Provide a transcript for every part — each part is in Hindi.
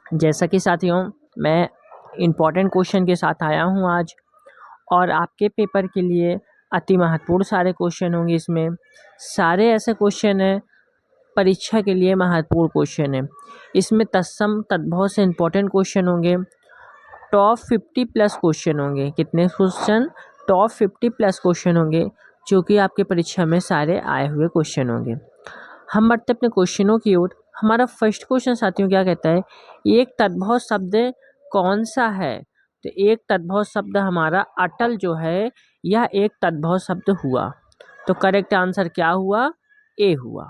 जैसा कि साथियों मैं इम्पोर्टेंट क्वेश्चन के साथ आया हूँ आज, और आपके पेपर के लिए अति महत्वपूर्ण सारे क्वेश्चन होंगे। इसमें सारे ऐसे क्वेश्चन हैं परीक्षा के लिए महत्वपूर्ण क्वेश्चन है। इसमें तत्सम तद्भव से इम्पोर्टेंट क्वेश्चन होंगे। टॉप 50 प्लस क्वेश्चन होंगे। कितने क्वेश्चन? टॉप 50 प्लस क्वेश्चन होंगे, जो कि आपके परीक्षा में सारे आए हुए क्वेश्चन होंगे। हम बढ़ते अपने क्वेश्चनों की ओर। हमारा फर्स्ट क्वेश्चन साथियों क्या कहता है, एक तद्भव शब्द कौन सा है? तो एक तद्भव शब्द हमारा अटल जो है, यह एक तद्भव शब्द हुआ। तो करेक्ट आंसर क्या हुआ? ए हुआ।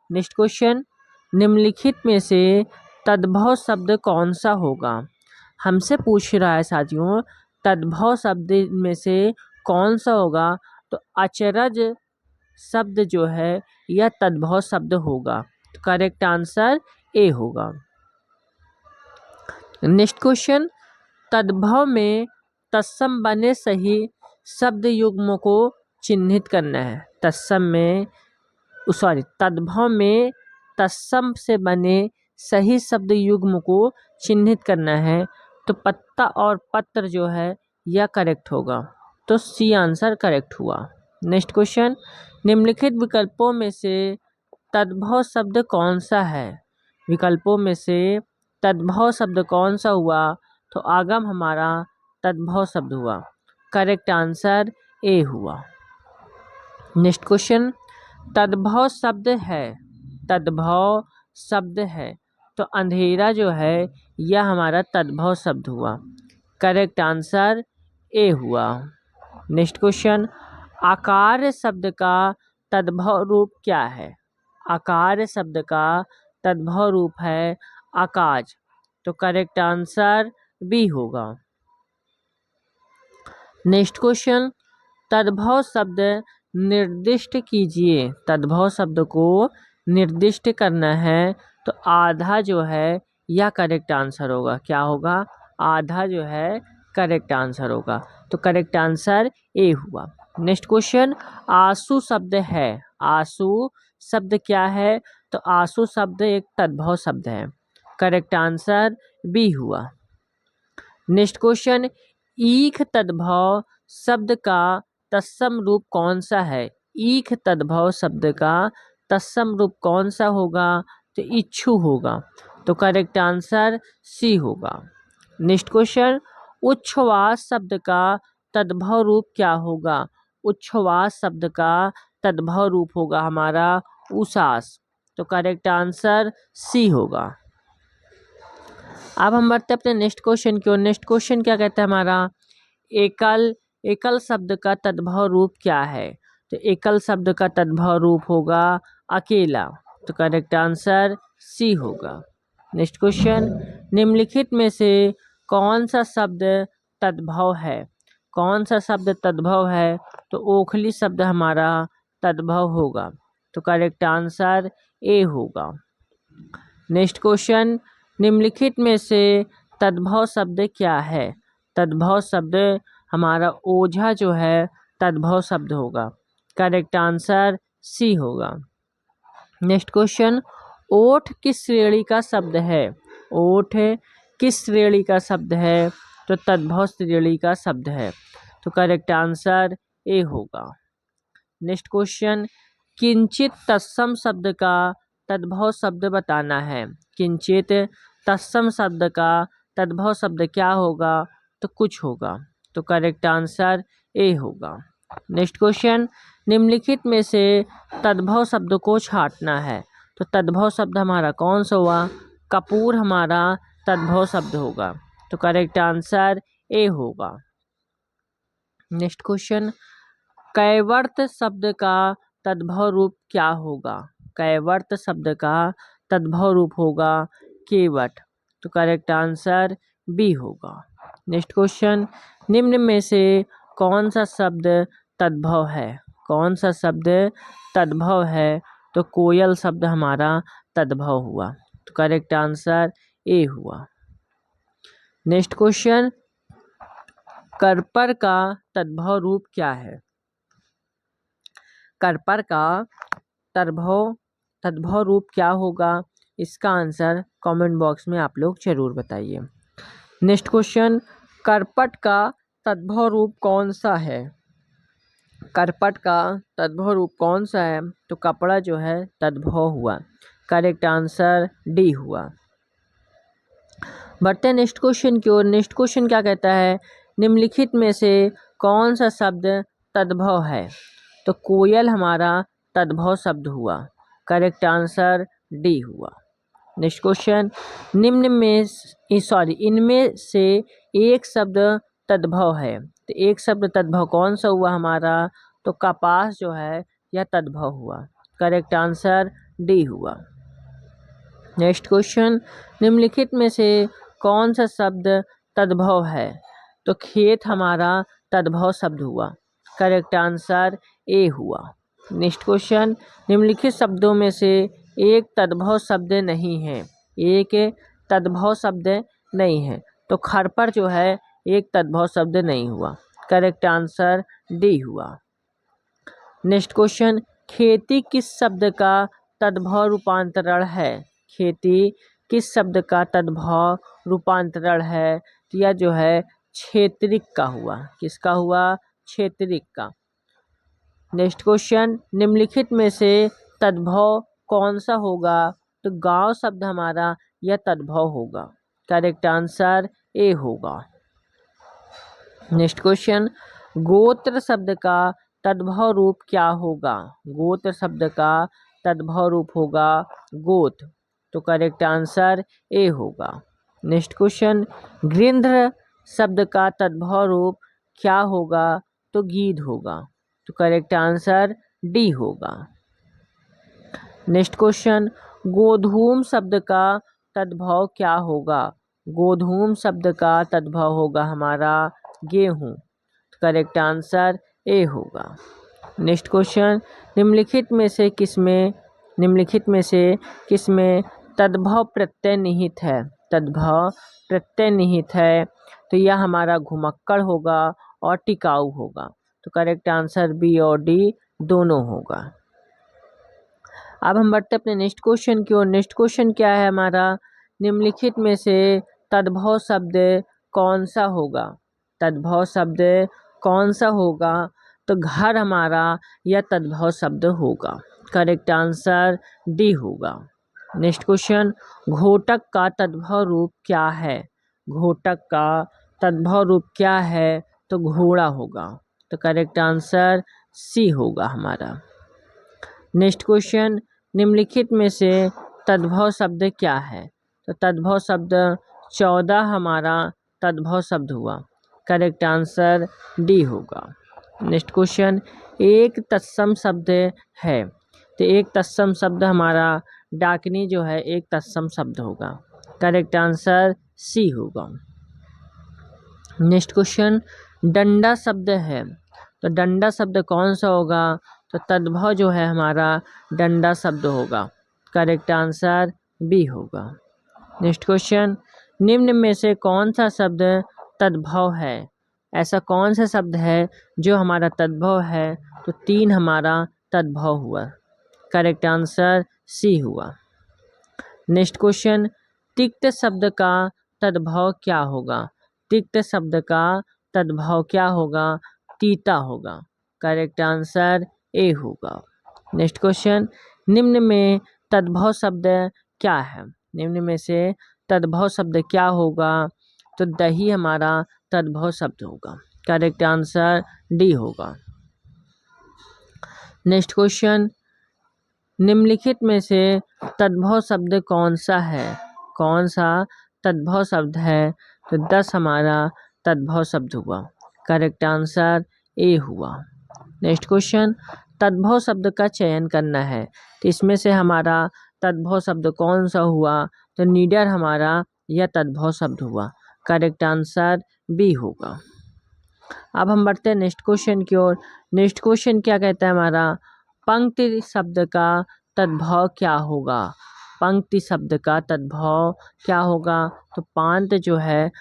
नेक्स्ट क्वेश्चन, निम्नलिखित में से तद्भव शब्द कौन सा होगा? हमसे पूछ रहा है साथियों, तद्भव शब्द में से कौन सा होगा? तो अचरज शब्द जो है यह तद्भव शब्द होगा। तो करेक्ट आंसर ए होगा। नेक्स्ट क्वेश्चन, तद्भव में तत्सम बने सही शब्द युग्म को चिन्हित करना है। तद्भव में तत्सम से बने सही शब्द युग्म को चिन्हित करना है। तो पत्ता और पत्र जो है यह करेक्ट होगा। तो सी आंसर करेक्ट हुआ। नेक्स्ट क्वेश्चन, निम्नलिखित विकल्पों में से तद्भव शब्द कौन सा है? विकल्पों में से तद्भव शब्द कौन सा हुआ? तो आगम हमारा तद्भव शब्द हुआ। करेक्ट आंसर ए हुआ। नेक्स्ट क्वेश्चन, तद्भव शब्द है, तद्भव शब्द है, तो अंधेरा जो है यह हमारा तद्भव शब्द हुआ। करेक्ट आंसर ए हुआ। नेक्स्ट क्वेश्चन, आकार शब्द का तद्भव रूप क्या है? आकार शब्द का तद्भव रूप है आकाश। तो करेक्ट आंसर बी होगा। नेक्स्ट क्वेश्चन, तद्भव शब्द निर्दिष्ट कीजिए। तद्भव शब्द को निर्दिष्ट करना है। तो आधा जो है यह करेक्ट आंसर होगा। क्या होगा? आधा जो है करेक्ट आंसर होगा। तो करेक्ट आंसर ए हुआ। नेक्स्ट क्वेश्चन, आंसू शब्द है। आंसू शब्द क्या है? तो आंसू शब्द एक तद्भव शब्द है। करेक्ट आंसर बी हुआ। नेक्स्ट क्वेश्चन, ईख तद्भव शब्द का तत्सम रूप कौन सा है? ईख तद्भव शब्द का तत्सम रूप कौन सा होगा? तो इच्छु होगा। तो करेक्ट आंसर सी होगा। नेक्स्ट क्वेश्चन, उच्छ्वास शब्द का तद्भव रूप क्या होगा? उच्छ्वास शब्द का तद्भव रूप होगा हमारा उसास। तो करेक्ट आंसर सी होगा। अब हम बढ़ते हैं अपने नेक्स्ट क्वेश्चन की ओर। नेक्स्ट क्वेश्चन क्या कहता है हमारा, एकल शब्द का तद्भव रूप क्या है? तो एकल शब्द का तद्भव रूप होगा अकेला। तो करेक्ट आंसर सी होगा। नेक्स्ट क्वेश्चन, निम्नलिखित में से कौन सा शब्द तद्भव है? कौन सा शब्द तद्भव है? तो ओखली शब्द हमारा तद्भव होगा। तो करेक्ट आंसर ए होगा। नेक्स्ट क्वेश्चन, निम्नलिखित में से तद्भव शब्द क्या है? तद्भव शब्द हमारा ओझा जो है तद्भव शब्द होगा। करेक्ट आंसर सी होगा। नेक्स्ट क्वेश्चन, ओठ किस श्रेणी का शब्द है? ओठ किस श्रेणी का शब्द है? तो तद्भव श्रेणी का शब्द है। तो करेक्ट आंसर ए होगा। नेक्स्ट क्वेश्चन, किंचित तत्सम शब्द का तद्भव शब्द बताना है। किंचित तत्सम शब्द का तद्भव शब्द क्या होगा? तो कुछ होगा। तो करेक्ट आंसर ए होगा। नेक्स्ट क्वेश्चन, निम्नलिखित में से तद्भव शब्द को छांटना है। तो तद्भव शब्द हमारा कौन सा हुआ? कपूर हमारा तद्भव शब्द होगा। तो करेक्ट आंसर ए होगा। नेक्स्ट क्वेश्चन, कैवर्त शब्द का तद्भव रूप क्या होगा? कैवर्त शब्द का तद्भव रूप होगा केवट। तो करेक्ट आंसर बी होगा। नेक्स्ट क्वेश्चन, निम्न में से कौन सा शब्द तद्भव है? कौन सा शब्द तद्भव है? तो कोयल शब्द हमारा तद्भव हुआ। तो करेक्ट आंसर ए हुआ। नेक्स्ट क्वेश्चन, करपर का तद्भव रूप क्या है? करपर का तद्भव रूप क्या होगा? इसका आंसर कमेंट बॉक्स में आप लोग जरूर बताइए। नेक्स्ट क्वेश्चन, करपट का तद्भव रूप कौन सा है? करपट का तद्भव रूप कौन सा है? तो कपड़ा जो है तद्भव हुआ। करेक्ट आंसर डी हुआ। बढ़ते हैं नेक्स्ट क्वेश्चन की ओर। नेक्स्ट क्वेश्चन क्या कहता है, निम्नलिखित में से कौन सा शब्द तद्भव है? तो कोयल हमारा तद्भव शब्द हुआ। करेक्ट आंसर डी हुआ। नेक्स्ट क्वेश्चन, इनमें से एक शब्द तद्भव है। तो एक शब्द तद्भव कौन सा हुआ हमारा? तो कपास जो है यह तद्भव हुआ। करेक्ट आंसर डी हुआ। नेक्स्ट क्वेश्चन, निम्नलिखित में से कौन सा शब्द तद्भव है? तो खेत हमारा तद्भव शब्द हुआ। करेक्ट आंसर ए हुआ। नेक्स्ट क्वेश्चन, निम्नलिखित शब्दों में से एक तद्भव शब्द नहीं है। एक तद्भव शब्द नहीं है। तो खरपट जो है एक तद्भव शब्द नहीं हुआ। करेक्ट आंसर डी हुआ। नेक्स्ट क्वेश्चन, खेती किस शब्द का तद्भव रूपांतरण है? खेती किस शब्द का तद्भव रूपांतरण है? तो यह जो है क्षेत्रिक का हुआ। किसका हुआ? क्षेत्रिक का। नेक्स्ट क्वेश्चन, निम्नलिखित में से तद्भव कौन सा होगा? तो गांव शब्द हमारा यह तद्भव होगा। करेक्ट आंसर ए होगा। नेक्स्ट क्वेश्चन, गोत्र शब्द का तद्भव रूप क्या होगा? गोत्र शब्द का तद्भव रूप होगा गोत्र। तो करेक्ट आंसर ए होगा। नेक्स्ट क्वेश्चन, गृध्र शब्द का तद्भव रूप क्या होगा? तो गीध होगा। तो करेक्ट आंसर डी होगा। नेक्स्ट क्वेश्चन, गोधूम शब्द का तद्भव क्या होगा? गोधूम शब्द का तद्भव होगा हमारा गेहूं। तो करेक्ट आंसर ए होगा। नेक्स्ट क्वेश्चन, निम्नलिखित में से किसमें तद्भव प्रत्यय निहित है? तद्भव प्रत्यय निहित है। तो यह हमारा घुमक्कड़ होगा और टिकाऊ होगा। तो करेक्ट आंसर बी और डी दोनों होगा। अब हम बढ़ते अपने नेक्स्ट क्वेश्चन की ओर। नेक्स्ट क्वेश्चन क्या है हमारा, निम्नलिखित में से तद्भव शब्द कौन सा होगा? तद्भव शब्द कौन सा होगा? तो घर हमारा यह तद्भव शब्द होगा। करेक्ट आंसर डी होगा। नेक्स्ट क्वेश्चन, घोटक का तद्भव रूप क्या है? घोटक का तद्भव रूप क्या है? तो घोड़ा होगा। तो करेक्ट आंसर सी होगा हमारा। नेक्स्ट क्वेश्चन, निम्नलिखित में से तद्भव शब्द क्या है? तो तद्भव शब्द 14 हमारा तद्भव शब्द हुआ। करेक्ट आंसर डी होगा। नेक्स्ट क्वेश्चन, एक तत्सम शब्द है। तो एक तत्सम शब्द हमारा डाकनी जो है एक तत्सम शब्द होगा। करेक्ट आंसर सी होगा। नेक्स्ट क्वेश्चन, डंडा शब्द है। तो डंडा शब्द कौन सा होगा? तो तद्भव जो है हमारा डंडा शब्द होगा। करेक्ट आंसर बी होगा। नेक्स्ट क्वेश्चन, निम्न में से कौन सा शब्द तद्भव है? ऐसा कौन सा शब्द है जो हमारा तद्भव है? तो 3 हमारा तद्भव हुआ। करेक्ट आंसर सी हुआ। नेक्स्ट क्वेश्चन, तिक्त शब्द का तद्भव क्या होगा? तिक्त शब्द का तद्भव क्या होगा? तीता होगा। करेक्ट आंसर ए होगा। नेक्स्ट क्वेश्चन, निम्न में तद्भव शब्द क्या है? निम्न में से तद्भव शब्द क्या होगा? तो दही हमारा तद्भव शब्द होगा। करेक्ट आंसर डी होगा। नेक्स्ट क्वेश्चन, निम्नलिखित में से तद्भव शब्द कौन सा है? कौन सा तद्भव शब्द है? तो 10 हमारा तद्भव शब्द हुआ। करेक्ट आंसर ए हुआ। नेक्स्ट क्वेश्चन, तद्भव शब्द का चयन करना है। तो इसमें से हमारा तद्भव शब्द कौन सा हुआ? तो नीडर हमारा यह तद्भव शब्द हुआ। करेक्ट आंसर बी होगा। अब हम बढ़ते हैं नेक्स्ट क्वेश्चन की ओर। नेक्स्ट क्वेश्चन क्या कहता है हमारा, पंक्ति शब्द का तद्भव क्या होगा? पंक्ति शब्द का तद्भव क्या होगा? तो पांत जो है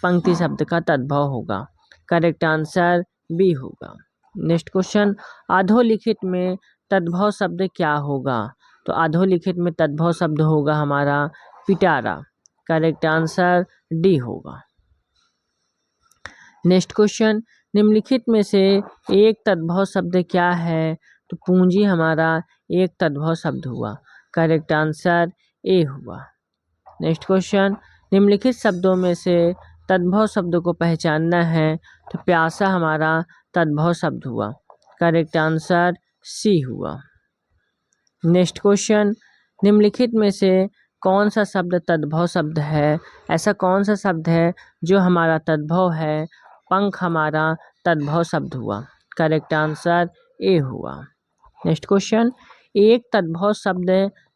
पंक्ति शब्द का तद्भव होगा। करेक्ट आंसर बी होगा। नेक्स्ट क्वेश्चन, अधोलिखित में तद्भव शब्द क्या होगा? तो अधोलिखित में तद्भव शब्द होगा हमारा पिटारा। करेक्ट आंसर डी होगा। नेक्स्ट क्वेश्चन, निम्नलिखित में से एक तद्भव शब्द क्या है? तो पूंजी हमारा एक तद्भव शब्द हुआ। करेक्ट आंसर ए हुआ। नेक्स्ट क्वेश्चन, निम्नलिखित शब्दों में से तद्भव शब्द को पहचानना है। तो प्यासा हमारा तद्भव शब्द हुआ। करेक्ट आंसर सी हुआ। नेक्स्ट क्वेश्चन, निम्नलिखित में से कौन सा शब्द तद्भव शब्द है? ऐसा कौन सा शब्द है जो हमारा तद्भव है? पंख हमारा तद्भव शब्द हुआ। करेक्ट आंसर ए हुआ। नेक्स्ट क्वेश्चन, एक तद्भव शब्द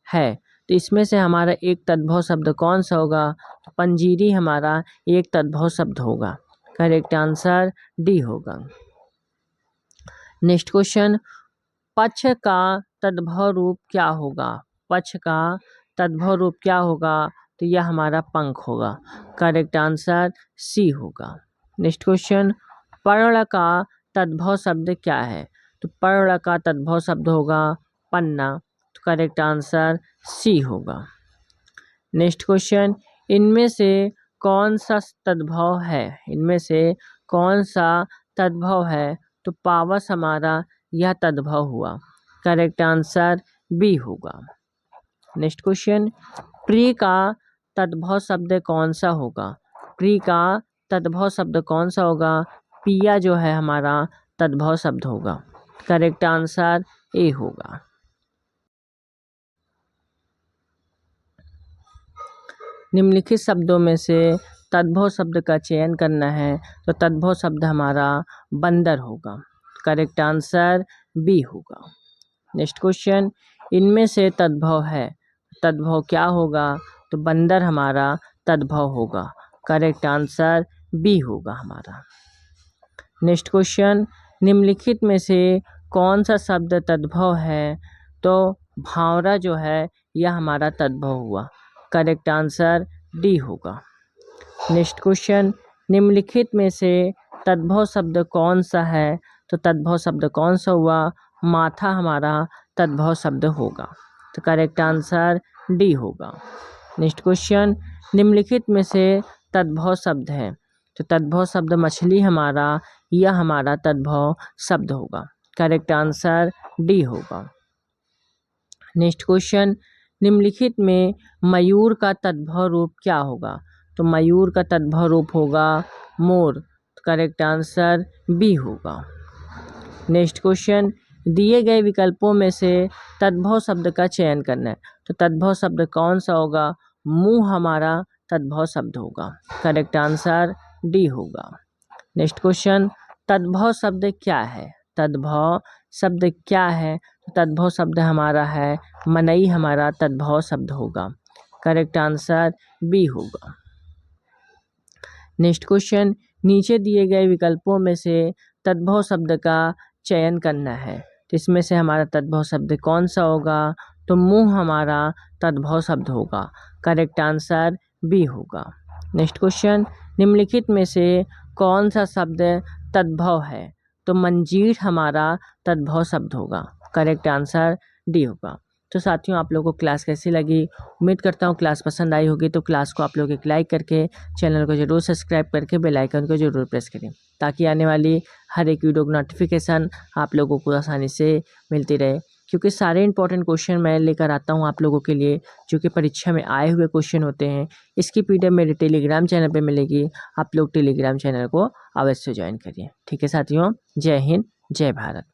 है तो इसमें से हमारा एक तद्भव शब्द कौन सा होगा? पंजीरी हमारा एक तद्भव शब्द होगा। करेक्ट आंसर डी होगा। नेक्स्ट क्वेश्चन, पक्ष का तद्भव रूप क्या होगा? पक्ष का तद्भव रूप क्या होगा? तो यह हमारा पंख होगा। करेक्ट आंसर सी होगा। नेक्स्ट क्वेश्चन, पर्ण का तद्भव शब्द क्या है? तो पर्ण का तद्भव शब्द होगा पन्ना। तो करेक्ट आंसर सी होगा। नेक्स्ट क्वेश्चन, इनमें से कौन सा तद्भव है? इनमें से कौन सा तद्भव है? तो पावस हमारा यह तद्भव हुआ। करेक्ट आंसर बी होगा। नेक्स्ट क्वेश्चन, प्रिय का तद्भव शब्द कौन सा होगा? प्रिय का तद्भव शब्द कौन सा होगा? पिया जो है हमारा तद्भव शब्द होगा। करेक्ट आंसर ए होगा। निम्नलिखित शब्दों में से तद्भव शब्द का चयन करना है। तो तद्भव शब्द हमारा बंदर होगा। करेक्ट आंसर बी होगा। नेक्स्ट क्वेश्चन, इनमें से तद्भव है, तद्भव क्या होगा? तो बंदर हमारा तद्भव होगा। करेक्ट आंसर बी होगा हमारा। नेक्स्ट क्वेश्चन, निम्नलिखित में से कौन सा शब्द तद्भव है? तो भावरा जो है यह हमारा तद्भव हुआ। करेक्ट आंसर डी होगा। नेक्स्ट क्वेश्चन, निम्नलिखित में से तद्भव शब्द कौन सा है? तो तद्भव शब्द कौन सा हुआ? माथा हमारा तद्भव शब्द होगा। तो करेक्ट आंसर डी होगा। नेक्स्ट क्वेश्चन, निम्नलिखित में से तद्भव शब्द है। तो तद्भव शब्द मछली हमारा यह हमारा तद्भव शब्द होगा। करेक्ट आंसर डी होगा। नेक्स्ट क्वेश्चन, निम्नलिखित में मयूर का तद्भव रूप क्या होगा? तो मयूर का तद्भव रूप होगा मोर। करेक्ट आंसर बी होगा। नेक्स्ट क्वेश्चन, दिए गए विकल्पों में से तद्भव शब्द का चयन करना है। तो तद्भव शब्द कौन सा होगा? मुंह हमारा तद्भव शब्द होगा। करेक्ट आंसर डी होगा। नेक्स्ट क्वेश्चन, तद्भव शब्द क्या है? तद्भव शब्द क्या है? तो तद्भव शब्द हमारा है मनई हमारा तद्भव शब्द होगा। करेक्ट आंसर बी होगा। नेक्स्ट क्वेश्चन, नीचे दिए गए विकल्पों में से तद्भव शब्द का चयन करना है। तो इसमें से हमारा तद्भव शब्द कौन सा होगा? तो मुंह हमारा तद्भव शब्द होगा। करेक्ट आंसर बी होगा। नेक्स्ट क्वेश्चन, निम्नलिखित में से कौन सा शब्द तद्भव है? तो मंजीर हमारा तद्भव शब्द होगा। करेक्ट आंसर डी होगा। तो साथियों, आप लोगों को क्लास कैसी लगी? उम्मीद करता हूँ क्लास पसंद आई होगी। तो क्लास को आप लोग एक लाइक करके चैनल को जरूर सब्सक्राइब करके बेल आइकन को जरूर प्रेस करें, ताकि आने वाली हर एक वीडियो की नोटिफिकेशन आप लोगों को आसानी से मिलती रहे। क्योंकि सारे इंपॉर्टेंट क्वेश्चन मैं लेकर आता हूँ आप लोगों के लिए, जो कि परीक्षा में आए हुए क्वेश्चन होते हैं। इसकी PDF मेरे टेलीग्राम चैनल पे मिलेगी। आप लोग टेलीग्राम चैनल को अवश्य ज्वाइन करिए। ठीक है साथियों, जय हिंद, जय भारत।